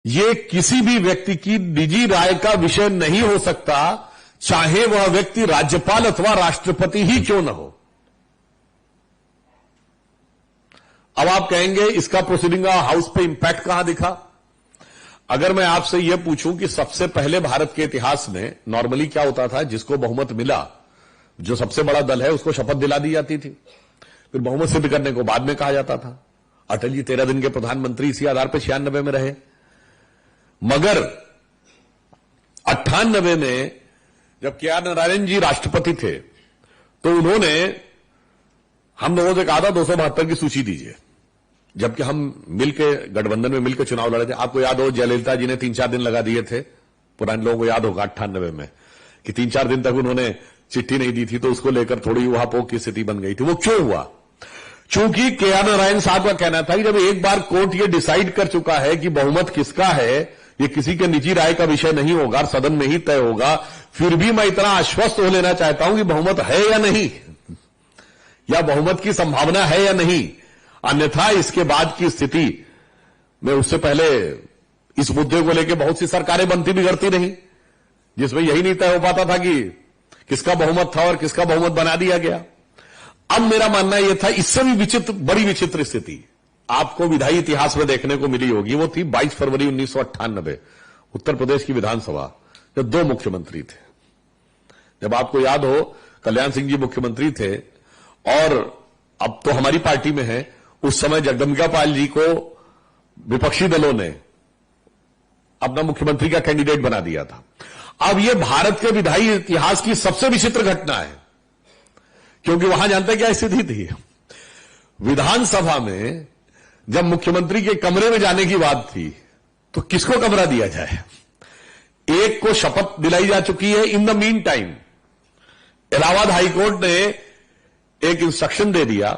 ये किसी भी व्यक्ति की निजी राय का विषय नहीं हो सकता, चाहे वह व्यक्ति राज्यपाल अथवा राष्ट्रपति ही क्यों न हो। अब आप कहेंगे इसका प्रोसीडिंग हाउस पे इंपैक्ट कहां दिखा? अगर मैं आपसे यह पूछूं कि सबसे पहले भारत के इतिहास में नॉर्मली क्या होता था, जिसको बहुमत मिला, जो सबसे बड़ा दल है, उसको शपथ दिला दी जाती थी, फिर बहुमत सिद्ध करने को बाद में कहा जाता था। अटल जी 13 दिन के प्रधानमंत्री इसी आधार पर 96 में रहे। मगर 98 में जब के.आर. नारायण जी राष्ट्रपति थे तो उन्होंने हम लोगों से कहा था 272 की सूची दीजिए, जबकि हम मिलकर गठबंधन में मिलकर चुनाव लड़े थे। आपको याद हो जयललिता जी ने 3-4 दिन लगा दिए थे, पुराने लोगों को याद होगा 98 में कि 3-4 दिन तक उन्होंने चिट्ठी नहीं दी थी, तो उसको लेकर थोड़ी वहापोक की स्थिति बन गई थी। वो क्यों हुआ? चूंकि के.आर. नारायण साहब का कहना था कि जब एक बार कोर्ट ये डिसाइड कर चुका है कि बहुमत किसका है, ये किसी के निजी राय का विषय नहीं होगा, सदन में ही तय होगा, फिर भी मैं इतना आश्वस्त हो लेना चाहता हूं कि बहुमत है या नहीं, या बहुमत की संभावना है या नहीं। अन्यथा इसके बाद की स्थिति में उससे पहले इस मुद्दे को लेकर बहुत सी सरकारें बनती बिगड़ती रही, जिसमें यही नहीं तय हो पाता था कि किसका बहुमत था और किसका बहुमत बना दिया गया। अब मेरा मानना यह था, इससे भी विचित्र, बड़ी विचित्र स्थिति आपको विधायी इतिहास में देखने को मिली होगी। वो थी 22 फरवरी 1998, उत्तर प्रदेश की विधानसभा, जब 2 मुख्यमंत्री थे। जब आपको याद हो कल्याण सिंह जी मुख्यमंत्री थे और अब तो हमारी पार्टी में है, उस समय जगदम्बिका पाल जी को विपक्षी दलों ने अपना मुख्यमंत्री का कैंडिडेट बना दिया था। अब यह भारत के विधायी इतिहास की सबसे विचित्र घटना है, क्योंकि वहां जानते क्या स्थिति थी? विधानसभा में जब मुख्यमंत्री के कमरे में जाने की बात थी तो किसको कमरा दिया जाए? एक को शपथ दिलाई जा चुकी है। In the mean time Allahabad high court ने एक इंस्ट्रक्शन दे दिया,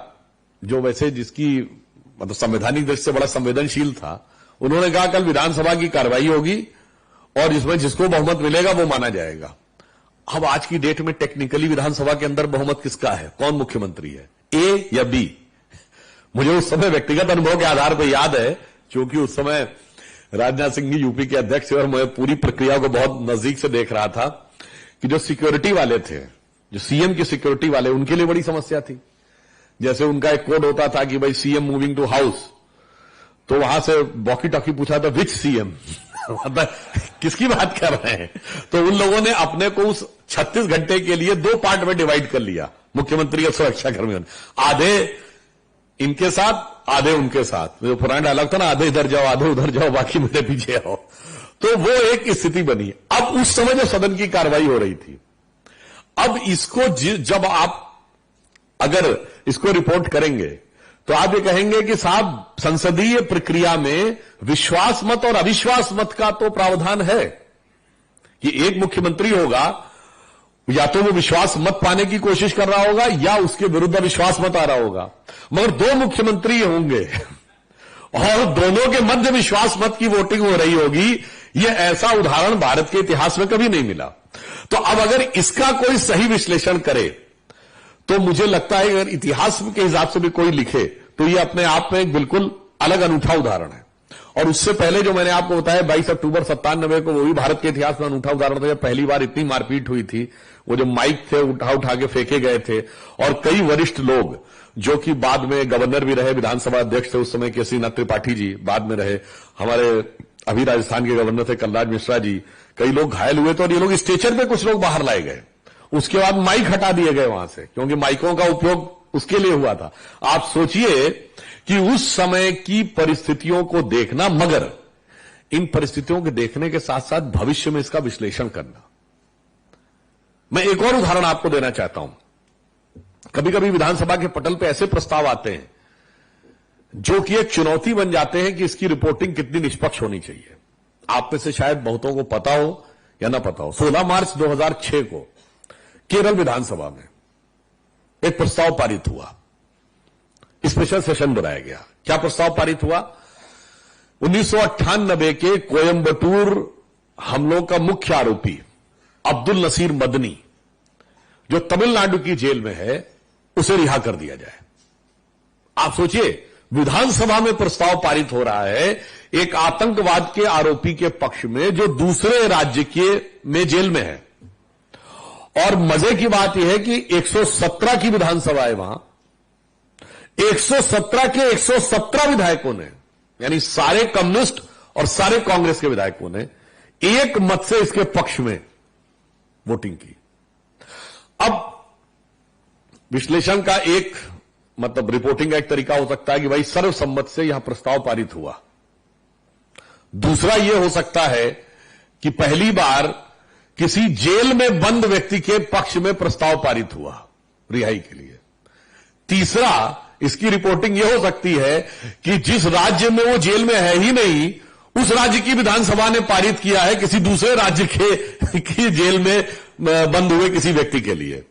जो वैसे जिसकी मतलब संवैधानिक दृष्टि से बड़ा संवेदनशील था। उन्होंने कहा कल विधानसभा की कार्रवाई होगी और इसमें जिसको बहुमत मिलेगा वो माना जाएगा। अब आज की डेट में टेक्निकली विधानसभा के अंदर बहुमत किसका है, कौन मुख्यमंत्री है, ए या बी? मुझे उस समय व्यक्तिगत अनुभव के आधार पर याद है, क्योंकि उस समय राजनाथ सिंह जी यूपी के अध्यक्ष थे और मैं पूरी प्रक्रिया को बहुत नजदीक से देख रहा था कि जो सिक्योरिटी वाले थे, जो सीएम की सिक्योरिटी वाले, उनके लिए बड़ी समस्या थी। जैसे उनका एक कोड होता था कि भाई सीएम मूविंग टू हाउस, तो वहां से वॉकी टॉकी पूछा था विच सीएम मतलब किसकी बात कर रहे हैं? तो उन लोगों ने अपने को उस 36 घंटे के लिए 2 पार्ट में डिवाइड कर लिया, मुख्यमंत्री और सुरक्षा कर्मियों ने, आधे इनके साथ आधे उनके साथ। जो पुराना डायलॉग था ना, आधे इधर जाओ आधे उधर जाओ बाकी मेरे पीछे आओ, तो वो एक स्थिति बनी। अब उस समय जो सदन की कार्रवाई हो रही थी, अब इसको जब आप अगर इसको रिपोर्ट करेंगे तो आप ये कहेंगे कि साहब संसदीय प्रक्रिया में विश्वास मत और अविश्वास मत का तो प्रावधान है कि एक मुख्यमंत्री होगा, या तो वो विश्वास मत पाने की कोशिश कर रहा होगा या उसके विरुद्ध विश्वास मत आ रहा होगा, मगर 2 मुख्यमंत्री होंगे और दोनों के मध्य विश्वास मत की वोटिंग हो रही होगी। यह ऐसा उदाहरण भारत के इतिहास में कभी नहीं मिला। तो अब अगर इसका कोई सही विश्लेषण करे तो मुझे लगता है अगर इतिहास के हिसाब से भी कोई लिखे तो यह अपने आप में एक बिल्कुल अलग अनूठा उदाहरण है। और उससे पहले जो मैंने आपको बताया 22 अक्टूबर 97 को, वो भी भारत के इतिहास में अनूठा उदाहरण था, जब पहली बार इतनी मारपीट हुई थी। वो जो माइक थे उठा उठा के फेंके गए थे और कई वरिष्ठ लोग, जो कि बाद में गवर्नर भी रहे, विधानसभा अध्यक्ष थे उस समय केसरीनाथ त्रिपाठी जी, बाद में रहे हमारे अभी राजस्थान के गवर्नर थे कलराज मिश्रा जी, कई लोग घायल हुए थे और ये लोग स्ट्रेचर पे कुछ लोग बाहर लाए गए। उसके बाद माइक हटा दिए गए वहां से, क्योंकि माइकों का उपयोग उसके लिए हुआ था। आप सोचिए कि उस समय की परिस्थितियों को देखना, मगर इन परिस्थितियों के देखने के साथ साथ भविष्य में इसका विश्लेषण करना। मैं एक और उदाहरण आपको देना चाहता हूं। कभी कभी विधानसभा के पटल पे ऐसे प्रस्ताव आते हैं जो कि एक चुनौती बन जाते हैं कि इसकी रिपोर्टिंग कितनी निष्पक्ष होनी चाहिए। आप में से शायद बहुतों को पता हो या ना पता हो, 16 मार्च 2006 को केरल विधानसभा में एक प्रस्ताव पारित हुआ, स्पेशल सेशन बुलाया गया। क्या प्रस्ताव पारित हुआ? 1998 के कोयंबटूर हमलों का मुख्य आरोपी अब्दुल नसीर मदनी, जो तमिलनाडु की जेल में है, उसे रिहा कर दिया जाए। आप सोचिए, विधानसभा में प्रस्ताव पारित हो रहा है, एक आतंकवाद के आरोपी के पक्ष में जो दूसरे राज्य के में जेल में है। और मजे की बात यह है कि 117 की विधानसभा है वहां, 117 के 117 विधायकों ने, यानी सारे कम्युनिस्ट और सारे कांग्रेस के विधायकों ने एक मत से इसके पक्ष में वोटिंग की। अब विश्लेषण का एक मतलब रिपोर्टिंग का एक तरीका हो सकता है कि भाई सर्वसम्मत से यह प्रस्ताव पारित हुआ। दूसरा यह हो सकता है कि पहली बार किसी जेल में बंद व्यक्ति के पक्ष में प्रस्ताव पारित हुआ रिहाई के लिए। तीसरा, इसकी रिपोर्टिंग यह हो सकती है कि जिस राज्य में वो जेल में है ही नहीं, उस राज्य की विधानसभा ने पारित किया है किसी दूसरे राज्य की जेल में बंद हुए किसी व्यक्ति के लिए।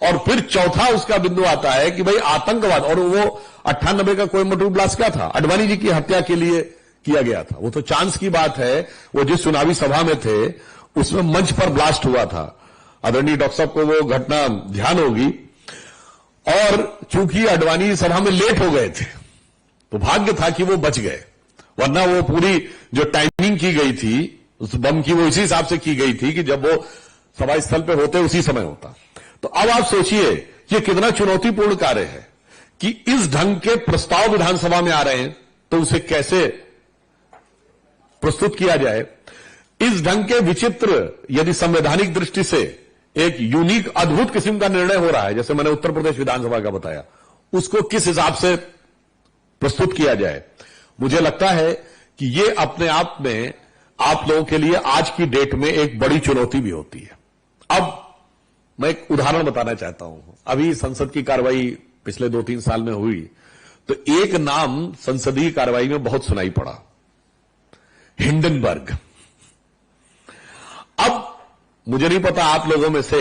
और फिर चौथा उसका बिंदु आता है कि भाई आतंकवाद, और वो 98 का कोयम्बटूर ब्लास्ट क्या था, अडवाणी जी की हत्या के लिए किया गया था। वो तो चांस की बात है, वो जिस चुनावी सभा में थे उसमें मंच पर ब्लास्ट हुआ था। आदरणीय डॉक्टर साहब को वो घटना ध्यान होगी। और चूंकि अडवाणी सभा में लेट हो गए थे तो भाग्य था कि वो बच गए, वरना वो पूरी जो टाइमिंग की गई थी उस बम की वो इसी हिसाब से की गई थी कि जब वो सभा स्थल पे होते उसी समय होता। तो अब आप सोचिए कि कितना चुनौतीपूर्ण कार्य है कि इस ढंग के प्रस्ताव विधानसभा में आ रहे हैं तो उसे कैसे प्रस्तुत किया जाए। इस ढंग के विचित्र, यदि संवैधानिक दृष्टि से एक यूनिक अद्भुत किस्म का निर्णय हो रहा है, जैसे मैंने उत्तर प्रदेश विधानसभा का बताया, उसको किस हिसाब से प्रस्तुत किया जाए। मुझे लगता है कि यह अपने आप में आप लोगों के लिए आज की डेट में एक बड़ी चुनौती भी होती है। अब मैं एक उदाहरण बताना चाहता हूं। अभी संसद की कार्रवाई पिछले 2-3 साल में हुई तो एक नाम संसदीय कार्रवाई में बहुत सुनाई पड़ा, हिंडनबर्ग। अब मुझे नहीं पता आप लोगों में से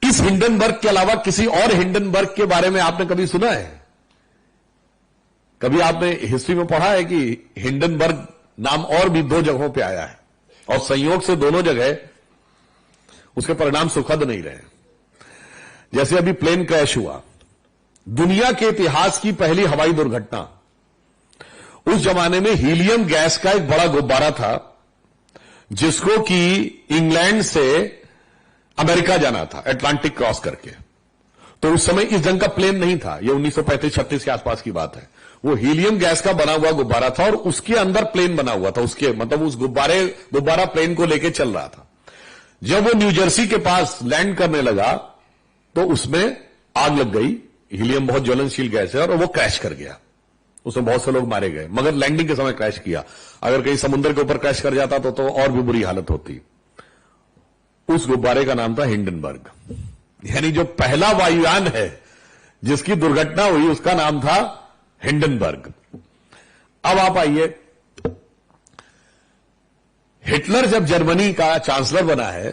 इस हिंडनबर्ग के अलावा किसी और हिंडनबर्ग के बारे में आपने कभी सुना है? कभी आपने हिस्ट्री में पढ़ा है कि हिंडनबर्ग नाम और भी 2 जगहों पे आया है और संयोग से दोनों जगह उसके परिणाम सुखद नहीं रहे। जैसे अभी प्लेन क्रैश हुआ, दुनिया के इतिहास की पहली हवाई दुर्घटना। उस जमाने में हीलियम गैस का एक बड़ा गुब्बारा था जिसको कि इंग्लैंड से अमेरिका जाना था अटलांटिक क्रॉस करके। तो उस समय इस ढंग का प्लेन नहीं था, यह 1935-36 के आसपास की बात है। वो हीलियम गैस का बना हुआ गुब्बारा था और उसके अंदर प्लेन बना हुआ था, उसके मतलब उस गुब्बारा प्लेन को लेके चल रहा था। जब वो न्यू जर्सी के पास लैंड करने लगा तो उसमें आग लग गई। हीलियम बहुत ज्वलनशील गैस है और वो क्रैश कर गया। उसमें बहुत से लोग मारे गए, मगर लैंडिंग के समय क्रैश किया। अगर कहीं समुद्र के ऊपर क्रैश कर जाता तो और भी बुरी हालत होती। उस गुब्बारे का नाम था हिंडनबर्ग, यानी जो पहला वायुयान है जिसकी दुर्घटना हुई उसका नाम था हिंडनबर्ग। अब आप आइए, हिटलर जब जर्मनी का चांसलर बना है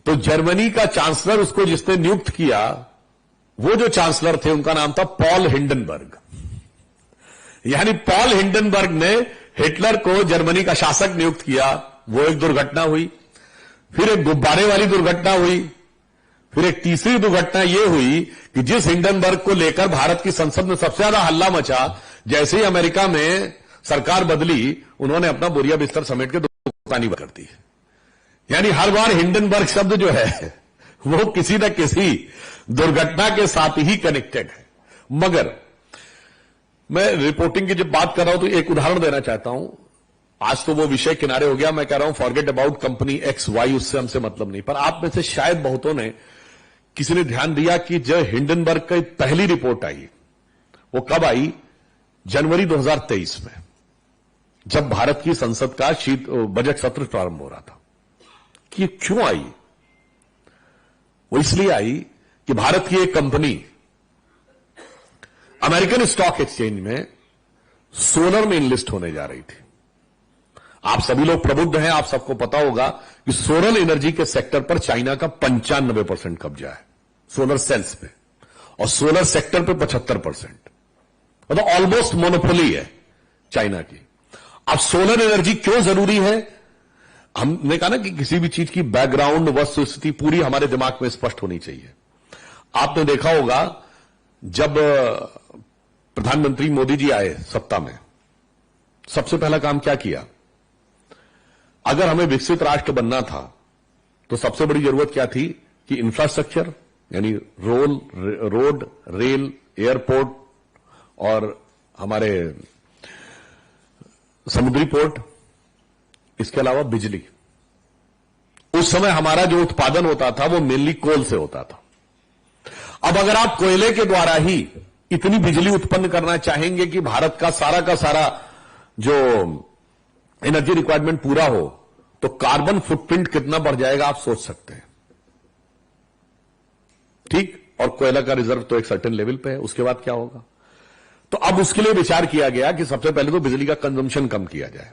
तो जर्मनी का चांसलर उसको जिसने नियुक्त किया, वो जो चांसलर थे उनका नाम था पॉल हिंडनबर्ग। यानी पॉल हिंडनबर्ग ने हिटलर को जर्मनी का शासक नियुक्त किया। वो एक दुर्घटना हुई, फिर एक गुब्बारे वाली दुर्घटना हुई, फिर एक तीसरी दुर्घटना यह हुई कि जिस हिंडनबर्ग को लेकर भारत की संसद में सबसे ज्यादा हल्ला मचा, जैसे ही अमेरिका में सरकार बदली उन्होंने अपना बोरिया बिस्तर समेट के दुकानी बंद कर दी। यानी हर बार हिंडनबर्ग शब्द जो है वो किसी न किसी दुर्घटना के साथ ही कनेक्टेड है। मगर मैं रिपोर्टिंग की जब बात कर रहा हूं तो एक उदाहरण देना चाहता हूं। आज तो वो विषय किनारे हो गया, मैं कह रहा हूं forget about company X Y, उससे हमसे मतलब नहीं। पर आप में से शायद बहुतों ने, किसी ने ध्यान दिया कि जब हिंडनबर्ग की पहली रिपोर्ट आई वो कब आई? जनवरी 2023 में, जब भारत की संसद का बजट सत्र प्रारंभ हो रहा था। कि क्यों आई? वो इसलिए आई कि भारत की एक कंपनी अमेरिकन स्टॉक एक्सचेंज में सोलर में इनलिस्ट होने जा रही थी। आप सभी लोग प्रबुद्ध हैं, आप सबको पता होगा कि सोलर एनर्जी के सेक्टर पर चाइना का 95% कब्जा है, सोलर सेल्स पे, और सोलर सेक्टर पे 75%, मतलब ऑलमोस्ट मोनोपोली है चाइना की। अब सोलर एनर्जी क्यों जरूरी है? हमने कहा ना कि किसी भी चीज की बैकग्राउंड वस्तुस्थिति पूरी हमारे दिमाग में स्पष्ट होनी चाहिए। आपने देखा होगा जब प्रधानमंत्री मोदी जी आए सत्ता में, सबसे पहला काम क्या किया? अगर हमें विकसित राष्ट्र बनना था तो सबसे बड़ी जरूरत क्या थी कि इंफ्रास्ट्रक्चर यानी रोड, रेल, एयरपोर्ट और हमारे समुद्री पोर्ट, इसके अलावा बिजली। उस समय हमारा जो उत्पादन होता था वो मेनली कोल से होता था। अब अगर आप कोयले के द्वारा ही इतनी बिजली उत्पन्न करना चाहेंगे कि भारत का सारा जो एनर्जी रिक्वायरमेंट पूरा हो, तो कार्बन फुटप्रिंट कितना बढ़ जाएगा आप सोच सकते हैं। ठीक, और कोयला का रिजर्व तो एक सर्टेन लेवल पे है, उसके बाद क्या होगा? तो अब उसके लिए विचार किया गया कि सबसे पहले तो बिजली का कंजम्पशन कम किया जाए।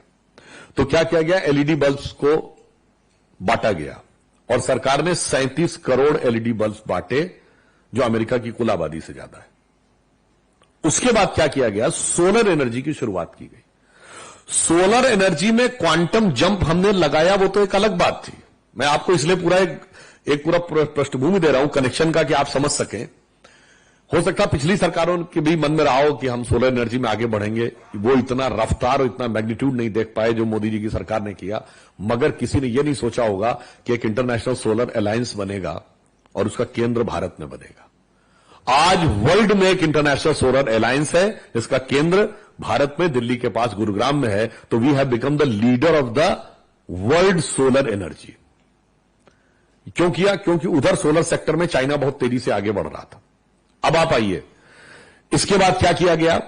तो क्या किया गया? एलईडी बल्ब्स को बांटा गया और सरकार ने 37 करोड़ एलईडी बल्ब्स बांटे, जो अमेरिका की कुल आबादी से ज्यादा है। उसके बाद क्या किया गया? सोलर एनर्जी की शुरुआत की गई। सोलर एनर्जी में क्वांटम जंप हमने लगाया, वो तो एक अलग बात थी। मैं आपको इसलिए पूरा एक पूरा पृष्ठभूमि दे रहा हूं कनेक्शन का कि आप समझ सकें। हो सकता है पिछली सरकारों के भी मन में रहा हो कि हम सोलर एनर्जी में आगे बढ़ेंगे, वो इतना रफ्तार और इतना मैग्नीट्यूड नहीं देख पाए जो मोदी जी की सरकार ने किया, मगर किसी ने यह नहीं सोचा होगा कि एक इंटरनेशनल सोलर अलायंस बनेगा और उसका केंद्र भारत में बनेगा। आज वर्ल्ड में एक इंटरनेशनल सोलर अलायंस है, इसका केंद्र भारत में दिल्ली के पास गुरुग्राम में है। तो we have become the leader of the world solar energy. क्यों किया? क्योंकि उधर सोलर सेक्टर में चाइना बहुत तेजी से आगे बढ़ रहा था। अब आप आइए, इसके बाद क्या किया गया?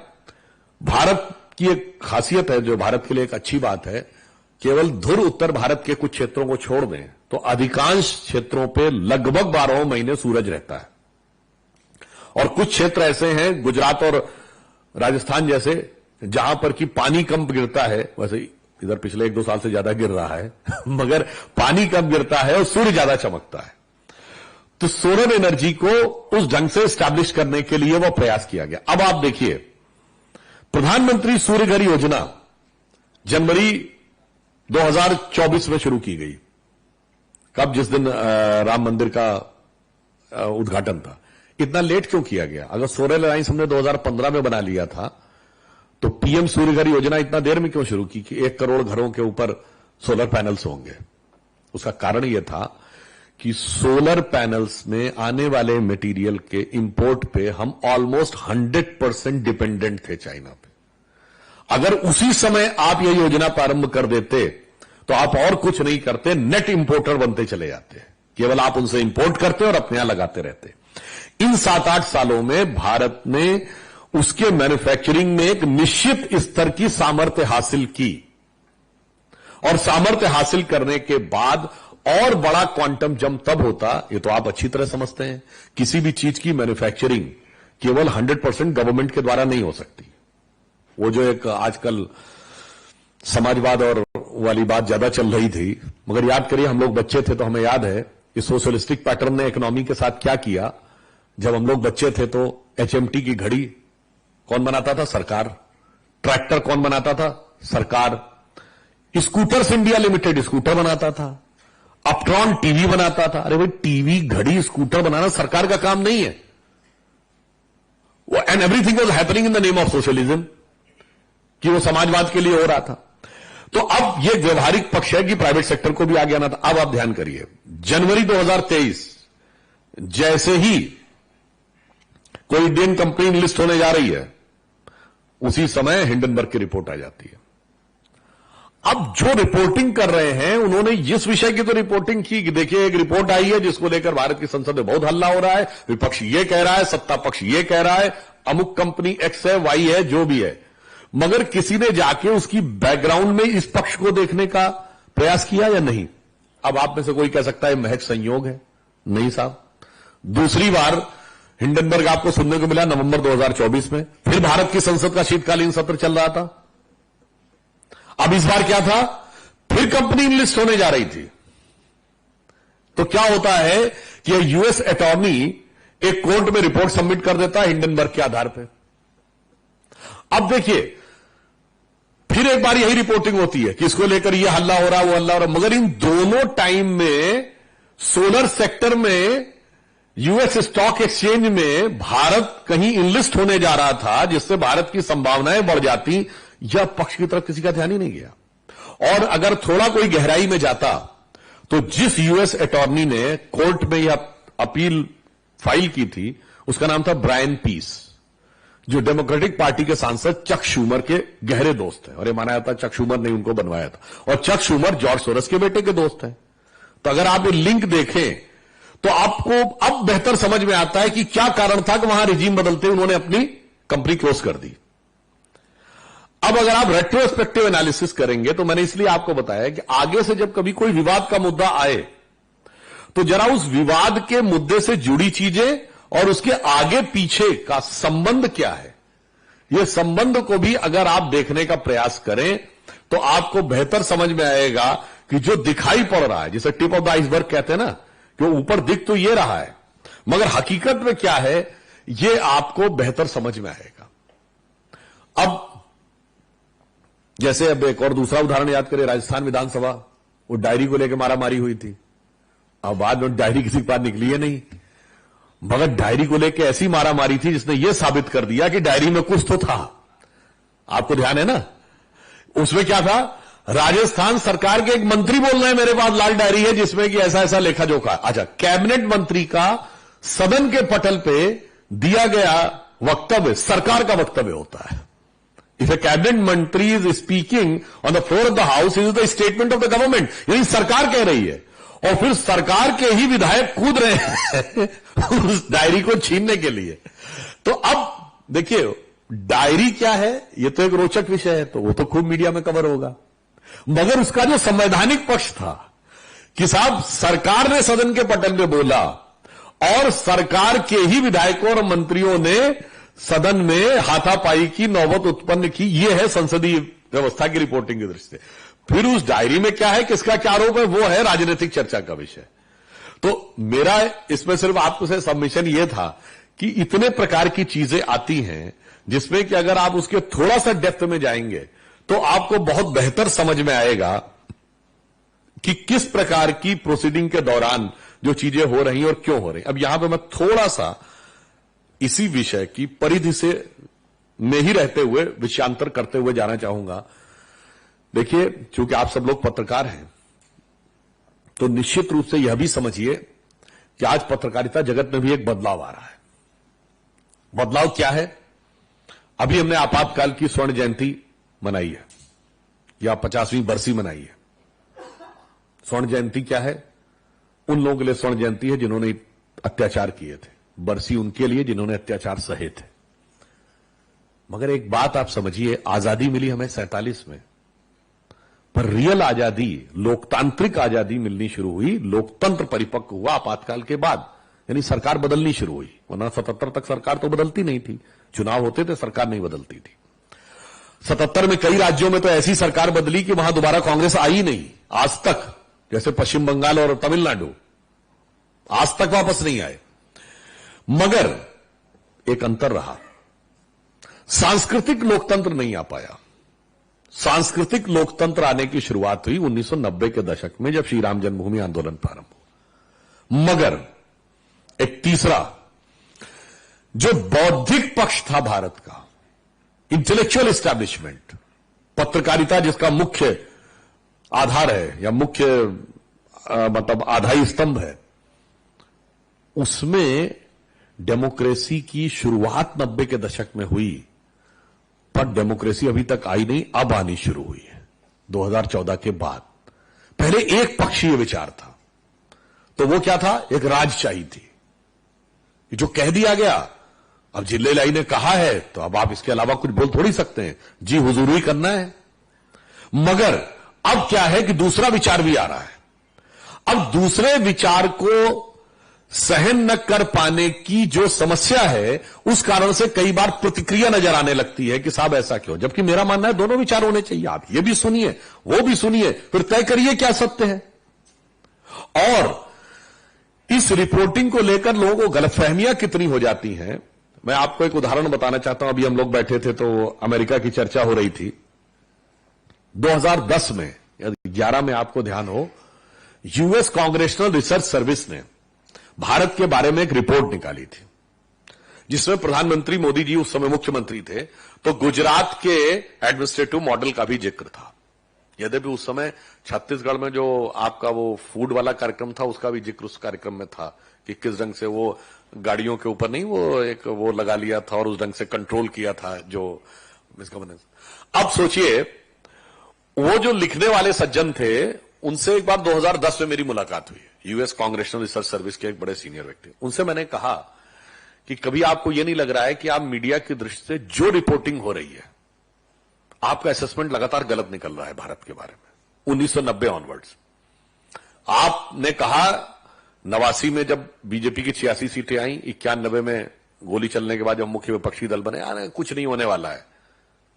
भारत की एक खासियत है जो भारत के लिए एक अच्छी बात है, केवल धुर उत्तर भारत के कुछ क्षेत्रों को छोड़ दें तो अधिकांश क्षेत्रों पे लगभग 12 महीने सूरज रहता है। और कुछ क्षेत्र ऐसे हैं, गुजरात और राजस्थान जैसे, जहां पर कि पानी कम गिरता है। वैसे इधर पिछले 1-2 साल से ज्यादा गिर रहा है मगर पानी कम गिरता है और सूर्य ज्यादा चमकता है। तो सोलर एनर्जी को उस ढंग से स्टैब्लिश करने के लिए वो प्रयास किया गया। अब आप देखिए, प्रधानमंत्री सूर्य घर योजना जनवरी 2024 में शुरू की गई। कब? जिस दिन राम मंदिर का उद्घाटन था। इतना लेट क्यों किया गया? अगर सोलर अलायंस हमने 2015 में बना लिया था तो पीएम सूर्य घर योजना इतना देर में क्यों शुरू की कि 1 करोड़ घरों के ऊपर सोलर पैनल्स होंगे? उसका कारण यह था कि सोलर पैनल्स में आने वाले मटेरियल के इंपोर्ट पे हम ऑलमोस्ट 100% डिपेंडेंट थे चाइना पे। अगर उसी समय आप यह योजना प्रारंभ कर देते तो आप और कुछ नहीं करते, नेट इंपोर्टर बनते चले जाते। केवल आप उनसे इंपोर्ट करते और अपने यहां लगाते रहते। इन 7-8 सालों में भारत ने उसके मैन्युफैक्चरिंग में एक निश्चित स्तर की सामर्थ्य हासिल की, और सामर्थ्य हासिल करने के बाद और बड़ा क्वांटम जंप तब होता, ये तो आप अच्छी तरह समझते हैं, किसी भी चीज की मैन्युफैक्चरिंग केवल 100% गवर्नमेंट के द्वारा नहीं हो सकती। वो जो एक आजकल समाजवाद और वाली बात ज्यादा चल रही थी, मगर याद करिए हम लोग बच्चे थे तो हमें याद है इस सोशलिस्टिक पैटर्न ने इकोनॉमी के साथ क्या किया। जब हम लोग बच्चे थे तो एचएमटी की घड़ी कौन बनाता था? सरकार। ट्रैक्टर कौन बनाता था? सरकार। स्कूटर्स इंडिया लिमिटेड स्कूटर बनाता था। अपट्रॉन टीवी बनाता था। अरे भाई, टीवी, घड़ी, स्कूटर बनाना सरकार का काम नहीं है। And everything was happening in the name of socialism, कि वो समाजवाद के लिए हो रहा था। तो अब यह व्यवहारिक पक्ष है कि प्राइवेट सेक्टर को भी आगे आना था। अब आप ध्यान करिए, जनवरी 2023 जैसे ही कोई इंडियन कंपनी लिस्ट होने जा रही है, उसी समय हिंडनबर्ग की रिपोर्ट आ जाती है। अब जो रिपोर्टिंग कर रहे हैं उन्होंने इस विषय की तो रिपोर्टिंग की कि देखिए एक रिपोर्ट आई है जिसको लेकर भारत की संसद में बहुत हल्ला हो रहा है, विपक्ष ये कह रहा है, सत्ता पक्ष ये कह रहा है, अमुक कंपनी एक्स है, वाई है, जो भी है। मगर किसी ने जाके उसकी बैकग्राउंड में इस पक्ष को देखने का प्रयास किया या नहीं? अब आप में से कोई कह सकता है महज संयोग है। नहीं साहब, दूसरी बार हिंडनबर्ग आपको सुनने को मिला नवंबर 2024 में। फिर भारत की संसद का शीतकालीन सत्र चल रहा था। अब इस बार क्या था? फिर कंपनी लिस्ट होने जा रही थी। तो क्या होता है कि यूएस अटॉर्नी एक कोर्ट में रिपोर्ट सबमिट कर देता है हिंडनबर्ग के आधार पर। अब देखिए, फिर एक बार यही रिपोर्टिंग होती है कि इसको लेकर यह हल्ला हो रहा है, वो हल्ला हो रहा है। मगर इन दोनों टाइम में सोलर सेक्टर में यूएस स्टॉक एक्सचेंज में भारत कहीं इनलिस्ट होने जा रहा था, जिससे भारत की संभावनाएं बढ़ जाती यह पक्ष की तरफ किसी का ध्यान ही नहीं गया। और अगर थोड़ा कोई गहराई में जाता तो जिस यूएस अटॉर्नी ने कोर्ट में यह अपील फाइल की थी उसका नाम था ब्रायन पीस, जो डेमोक्रेटिक पार्टी के सांसद चक शूमर के गहरे दोस्त हैं। और यह माना जाता है चक शूमर ने उनको बनवाया था, और चक शूमर जॉर्ज सोरस के बेटे के दोस्त हैं। तो अगर आप ये लिंक देखें तो आपको अब बेहतर समझ में आता है कि क्या कारण था कि वहां रिजीम बदलते उन्होंने अपनी कंपनी क्लोज कर दी। अब अगर आप रेट्रोस्पेक्टिव एनालिसिस करेंगे तो मैंने इसलिए आपको बताया कि आगे से जब कभी कोई विवाद का मुद्दा आए तो जरा उस विवाद के मुद्दे से जुड़ी चीजें और उसके आगे पीछे का संबंध क्या है, यह संबंध को भी अगर आप देखने का प्रयास करें तो आपको बेहतर समझ में आएगा कि जो दिखाई पड़ रहा है, जिसे टिप ऑफ द आइसबर्ग कहते हैं ना, कि ऊपर दिख तो ये रहा है मगर हकीकत में क्या है यह आपको बेहतर समझ में आएगा। अब जैसे अब एक और दूसरा उदाहरण याद करें, राजस्थान विधानसभा, वो डायरी को लेकर मारामारी हुई थी। अब बाद में डायरी किसी के पास निकली है नहीं, मगर डायरी को लेकर ऐसी मारामारी थी जिसने यह साबित कर दिया कि डायरी में कुछ तो था। आपको ध्यान है ना, उसमें क्या था, राजस्थान सरकार के एक मंत्री बोल रहे हैं मेरे पास लाल डायरी है जिसमें कि ऐसा ऐसा लेखा जोखा। अच्छा, कैबिनेट मंत्री का सदन के पटल पे दिया गया वक्तव्य सरकार का वक्तव्य होता है। If a cabinet मंत्री is speaking on the floor of the house, it is the statement of the government, यानी सरकार कह रही है, और फिर सरकार के ही विधायक कूद रहे हैं उस डायरी को छीनने के लिए। तो अब देखिए डायरी क्या है, यह तो एक रोचक विषय है, तो वो तो खूब मीडिया में कवर होगा, मगर उसका जो संवैधानिक पक्ष था कि साहब सरकार ने सदन के पटल पे बोला और सरकार के ही विधायकों और मंत्रियों ने सदन में हाथापाई की नौबत उत्पन्न की, यह है संसदीय व्यवस्था की रिपोर्टिंग की दृष्टि से। फिर उस डायरी में क्या है, किसका क्या आरोप है, वो है राजनीतिक चर्चा का विषय। तो मेरा इसमें सिर्फ आपको से सबमिशन यह था कि इतने प्रकार की चीजें आती हैं जिसमें कि अगर आप उसके थोड़ा सा डेप्थ में जाएंगे तो आपको बहुत बेहतर समझ में आएगा कि किस प्रकार की प्रोसीडिंग के दौरान जो चीजें हो रही और क्यों हो रही। अब यहां पे मैं थोड़ा सा इसी विषय की परिधि से में ही रहते हुए विषयांतर करते हुए जाना चाहूंगा। देखिए, चूंकि आप सब लोग पत्रकार हैं तो निश्चित रूप से यह भी समझिए कि आज पत्रकारिता जगत में भी एक बदलाव आ रहा है। बदलाव क्या है, अभी हमने आपातकाल की स्वर्ण जयंती मनाई है या 50वीं बरसी मनाई है। स्वर्ण जयंती क्या है, उन लोगों के लिए स्वर्ण जयंती है जिन्होंने अत्याचार किए थे, बरसी उनके लिए जिन्होंने अत्याचार सहे थे। मगर एक बात आप समझिए, आजादी मिली हमें 47 में, पर रियल आजादी, लोकतांत्रिक आजादी मिलनी शुरू हुई, लोकतंत्र परिपक्व हुआ आपातकाल के बाद, यानी सरकार बदलनी शुरू हुई। वरना 77 तक सरकार तो बदलती नहीं थी, चुनाव होते थे सरकार नहीं बदलती थी। 77 में कई राज्यों में तो ऐसी सरकार बदली कि वहां दोबारा कांग्रेस आई नहीं आज तक, जैसे पश्चिम बंगाल और तमिलनाडु, आज तक वापस नहीं आए। मगर एक अंतर रहा, सांस्कृतिक लोकतंत्र नहीं आ पाया। सांस्कृतिक लोकतंत्र आने की शुरुआत हुई 1990 के दशक में, जब श्री राम जन्मभूमि आंदोलन प्रारंभ हुआ। मगर एक तीसरा जो बौद्धिक पक्ष था भारत का, इंटेलेक्चुअल एस्टैब्लिशमेंट, पत्रकारिता जिसका मुख्य आधार है या मुख्य मतलब आधारी स्तंभ है, उसमें डेमोक्रेसी की शुरुआत 90 के दशक में हुई, पर डेमोक्रेसी अभी तक आई नहीं, अब आनी शुरू हुई है 2014 के बाद। पहले एक पक्षीय विचार था, तो वो क्या था, एक राजशाही थी, जो कह दिया गया, अब जिले लाई ने कहा है तो अब आप इसके अलावा कुछ बोल थोड़ी सकते हैं, जी हुजूर ही करना है। मगर अब क्या है कि दूसरा विचार भी आ रहा है। अब दूसरे विचार को सहन न कर पाने की जो समस्या है, उस कारण से कई बार प्रतिक्रिया नजर आने लगती है कि साहब ऐसा क्यों, जबकि मेरा मानना है दोनों विचार होने चाहिए। आप ये भी सुनिए, वो भी सुनिए, फिर तय करिए क्या सत्य है। और इस रिपोर्टिंग को लेकर लोगों को गलतफहमियां कितनी हो जाती हैं, मैं आपको एक उदाहरण बताना चाहता हूं। अभी हम लोग बैठे थे तो अमेरिका की चर्चा हो रही थी। 2010 में या 11 में आपको ध्यान हो, यूएस कांग्रेशनल रिसर्च सर्विस ने भारत के बारे में एक रिपोर्ट निकाली थी जिसमें प्रधानमंत्री मोदी जी उस समय मुख्यमंत्री थे, तो गुजरात के एडमिनिस्ट्रेटिव मॉडल का भी जिक्र था। यद्यपि उस समय छत्तीसगढ़ में जो आपका वो फूड वाला कार्यक्रम था, उसका भी जिक्र उस कार्यक्रम में था कि किस ढंग से वो गाड़ियों के ऊपर नहीं वो एक वो लगा लिया था और उस ढंग से कंट्रोल किया था जो मिसगवर्नेंस। अब सोचिए, वो जो लिखने वाले सज्जन थे, उनसे एक बार 2010 में मेरी मुलाकात हुई, यूएस कांग्रेशनल रिसर्च सर्विस के एक बड़े सीनियर व्यक्ति। उनसे मैंने कहा कि कभी आपको यह नहीं लग रहा है कि आप मीडिया की दृष्टि से जो रिपोर्टिंग हो रही है, आपका असेसमेंट लगातार गलत निकल रहा है भारत के बारे में 1990 ऑनवर्ड्स। आपने कहा 89 में जब बीजेपी की 86 सीटें आई, 91 में गोली चलने के बाद जब मुख्य विपक्षी दल बने, अरे कुछ नहीं होने वाला है,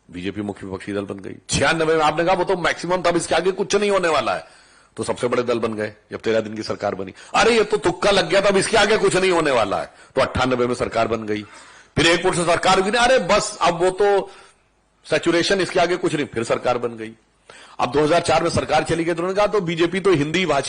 बीजेपी मुख्य विपक्षी दल बन गई। 96 में आपने कहा वो तो मैक्सिमम था, अब इसके आगे कुछ नहीं होने वाला है, तो सबसे बड़े दल बन गए जब 13 दिन की सरकार बनी। अरे ये तो तुक्का लग गया था, अब इसके आगे कुछ नहीं होने वाला है, तो 98 में सरकार बन गई। फिर एक वर्ष सरकार भी नहीं, अरे बस अब वो तो सैचुरेशन, इसके आगे कुछ नहीं, फिर सरकार बन गई। अब 2004 में सरकार चली गई तो उन्होंने कहा तो बीजेपी तो हिंदी भाषी